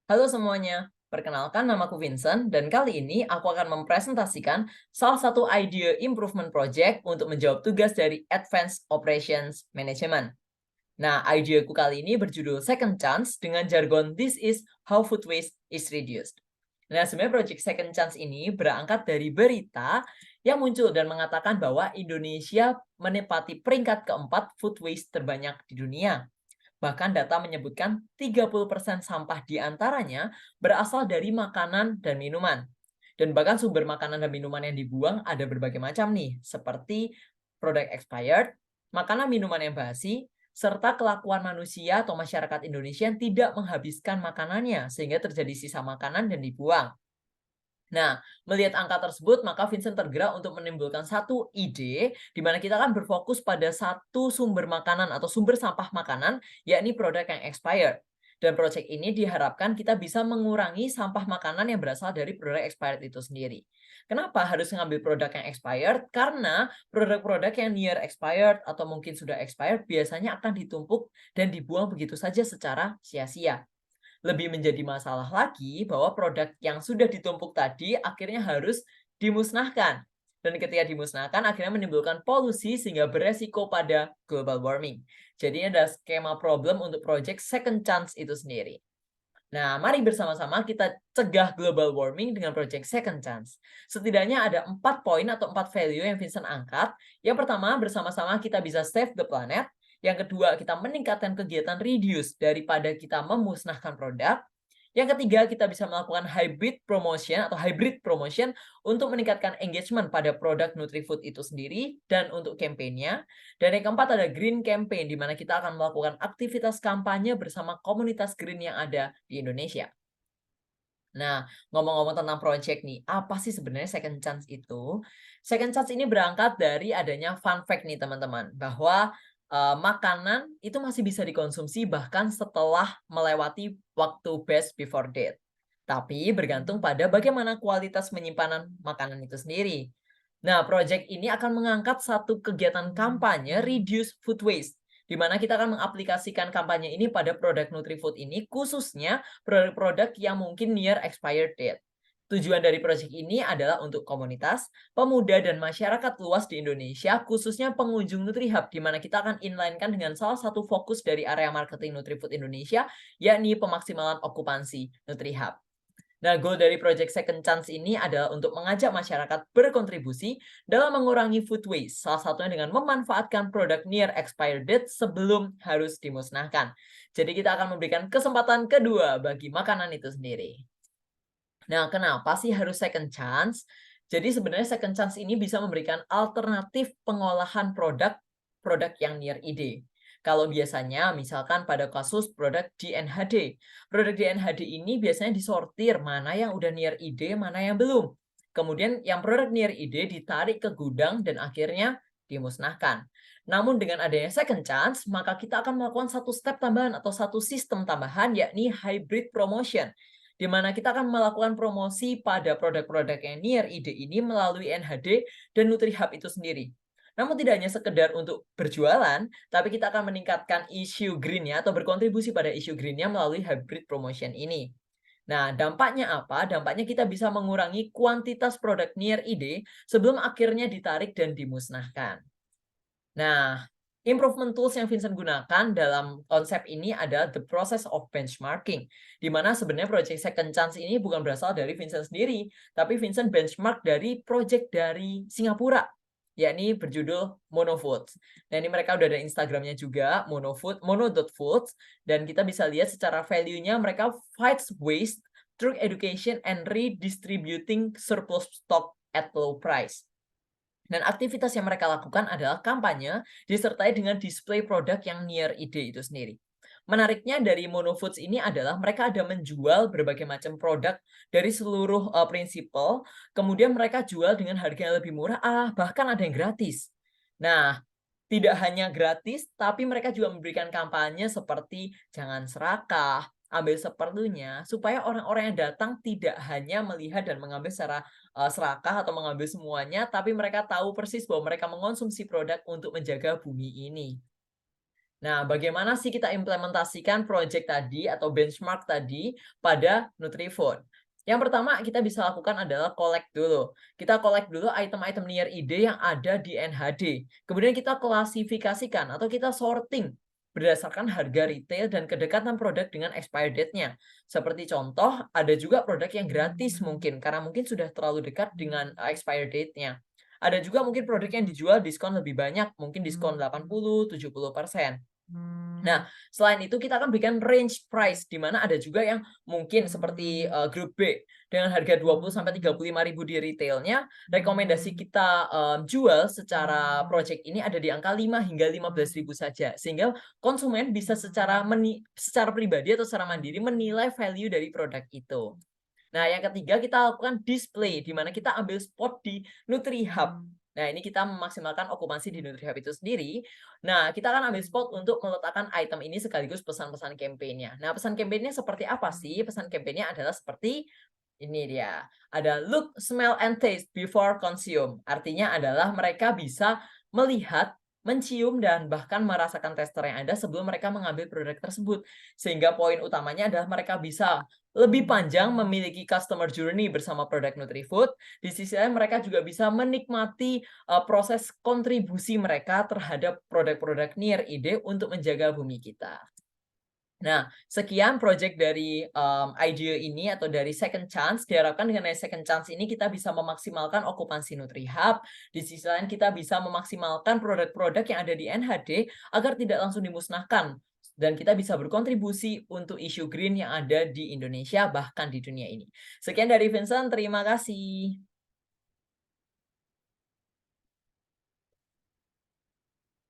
Halo semuanya, perkenalkan namaku Vincent dan kali ini aku akan mempresentasikan salah satu idea improvement project untuk menjawab tugas dari Advanced Operations Management. Nah, ideaku kali ini berjudul Second Chance dengan jargon This is how food waste is reduced. Nah, sebenarnya project Second Chance ini berangkat dari berita yang muncul dan mengatakan bahwa Indonesia menempati peringkat keempat food waste terbanyak di dunia. Bahkan data menyebutkan 30% sampah diantaranya berasal dari makanan dan minuman. Dan bahkan sumber makanan dan minuman yang dibuang ada berbagai macam nih, seperti produk expired, makanan minuman yang basi, serta kelakuan manusia atau masyarakat Indonesia yang tidak menghabiskan makanannya sehingga terjadi sisa makanan dan dibuang. Nah, melihat angka tersebut, maka Vincent tergerak untuk menimbulkan satu ide, di mana kita kan berfokus pada satu sumber makanan atau sumber sampah makanan, yakni produk yang expired. Dan proyek ini diharapkan kita bisa mengurangi sampah makanan yang berasal dari produk expired itu sendiri. Kenapa harus mengambil produk yang expired? Karena produk-produk yang near expired atau mungkin sudah expired biasanya akan ditumpuk dan dibuang begitu saja secara sia-sia. Lebih menjadi masalah lagi bahwa produk yang sudah ditumpuk tadi akhirnya harus dimusnahkan. Dan ketika dimusnahkan akhirnya menimbulkan polusi sehingga beresiko pada global warming. Jadi ini ada skema problem untuk project second chance itu sendiri. Nah, mari bersama-sama kita cegah global warming dengan project second chance. Setidaknya ada 4 poin atau 4 value yang Vincent angkat. Yang pertama, bersama-sama kita bisa save the planet. Yang kedua, kita meningkatkan kegiatan reduce daripada kita memusnahkan produk. Yang ketiga, kita bisa melakukan hybrid promotion untuk meningkatkan engagement pada produk Nutrifood itu sendiri dan untuk kampanye. Dan yang keempat ada green campaign, di mana kita akan melakukan aktivitas kampanye bersama komunitas green yang ada di Indonesia. Nah, ngomong-ngomong tentang project nih, apa sih sebenarnya second chance itu? Second chance ini berangkat dari adanya fun fact nih teman-teman, bahwa makanan itu masih bisa dikonsumsi bahkan setelah melewati waktu best before date. Tapi bergantung pada bagaimana kualitas penyimpanan makanan itu sendiri. Nah, project ini akan mengangkat satu kegiatan kampanye reduce food waste, di mana kita akan mengaplikasikan kampanye ini pada produk Nutrifood ini, khususnya produk-produk yang mungkin near expired date. Tujuan dari proyek ini adalah untuk komunitas, pemuda, dan masyarakat luas di Indonesia, khususnya pengunjung NutriHub, di mana kita akan inline-kan dengan salah satu fokus dari area marketing Nutrifood Indonesia, yakni pemaksimalan okupansi NutriHub. Nah, goal dari Project Second Chance ini adalah untuk mengajak masyarakat berkontribusi dalam mengurangi food waste, salah satunya dengan memanfaatkan produk near expired date sebelum harus dimusnahkan. Jadi kita akan memberikan kesempatan kedua bagi makanan itu sendiri. Nah, kenapa sih harus second chance? Jadi sebenarnya second chance ini bisa memberikan alternatif pengolahan produk yang near ID. Kalau biasanya misalkan pada kasus produk DNHD. Produk DNHD ini biasanya disortir mana yang udah near ID, mana yang belum. Kemudian yang produk near ID ditarik ke gudang dan akhirnya dimusnahkan. Namun dengan adanya second chance, maka kita akan melakukan satu step tambahan atau satu sistem tambahan yakni hybrid promotion, di mana kita akan melakukan promosi pada produk-produk yang near ide ini melalui NHD dan NutriHub itu sendiri. Namun tidak hanya sekedar untuk berjualan, tapi kita akan meningkatkan isu green-nya atau berkontribusi pada isu green-nya melalui hybrid promotion ini. Nah, dampaknya apa? Dampaknya kita bisa mengurangi kuantitas produk near ide sebelum akhirnya ditarik dan dimusnahkan. Nah, improvement tools yang Vincent gunakan dalam konsep ini adalah the process of benchmarking, di mana sebenarnya project second chance ini bukan berasal dari Vincent sendiri, tapi Vincent benchmark dari project dari Singapura, yakni berjudul Monofoods. Nah, ini mereka udah ada Instagramnya juga, mono.foods, dan kita bisa lihat secara value-nya mereka fights waste through education and redistributing surplus stock at low price. Dan aktivitas yang mereka lakukan adalah kampanye disertai dengan display produk yang near ide itu sendiri. Menariknya dari Monofoods ini adalah mereka ada menjual berbagai macam produk dari seluruh prinsipal, kemudian mereka jual dengan harga yang lebih murah, bahkan ada yang gratis. Nah, tidak hanya gratis, tapi mereka juga memberikan kampanye seperti jangan serakah, ambil seperlunya, supaya orang-orang yang datang tidak hanya melihat dan mengambil secara serakah atau mengambil semuanya, tapi mereka tahu persis bahwa mereka mengonsumsi produk untuk menjaga bumi ini. Nah, bagaimana sih kita implementasikan project tadi atau benchmark tadi pada Nutrifund? Yang pertama kita bisa lakukan adalah collect dulu. Kita collect dulu item-item near ide yang ada di NHD. Kemudian kita klasifikasikan atau kita sorting berdasarkan harga retail dan kedekatan produk dengan expired date-nya. Seperti contoh, ada juga produk yang gratis mungkin karena mungkin sudah terlalu dekat dengan expired date-nya. Ada juga mungkin produk yang dijual diskon lebih banyak, mungkin diskon 80-70%. Nah, selain itu kita akan berikan range price, di mana ada juga yang mungkin seperti, grup B dengan harga 20.000 sampai 35.000 di retailnya, rekomendasi kita, jual secara project ini ada di angka 5 hingga 15.000 saja. Sehingga konsumen bisa secara pribadi atau secara mandiri menilai value dari produk itu. Nah, yang ketiga kita lakukan display, di mana kita ambil spot di NutriHub. Nah, ini kita memaksimalkan okupansi di NutriHub itu sendiri. Nah, kita akan ambil spot untuk meletakkan item ini sekaligus pesan-pesan campaign-nya. Nah, pesan campaign-nya seperti apa sih? Pesan campaign-nya adalah seperti ini dia. Ada look, smell, and taste before consume. Artinya adalah mereka bisa melihat, mencium, dan bahkan merasakan tester yang ada sebelum mereka mengambil produk tersebut. Sehingga poin utamanya adalah mereka bisa lebih panjang memiliki customer journey bersama produk Nutrifood. Di sisi lain mereka juga bisa menikmati proses kontribusi mereka terhadap produk-produk near ide untuk menjaga bumi kita. Nah, sekian project dari IDEO ini atau dari Second Chance. Diharapkan dengan Second Chance ini kita bisa memaksimalkan okupansi NutriHub. Di sisi lain kita bisa memaksimalkan produk-produk yang ada di NHD agar tidak langsung dimusnahkan. Dan kita bisa berkontribusi untuk isu green yang ada di Indonesia bahkan di dunia ini. Sekian dari Vincent, terima kasih.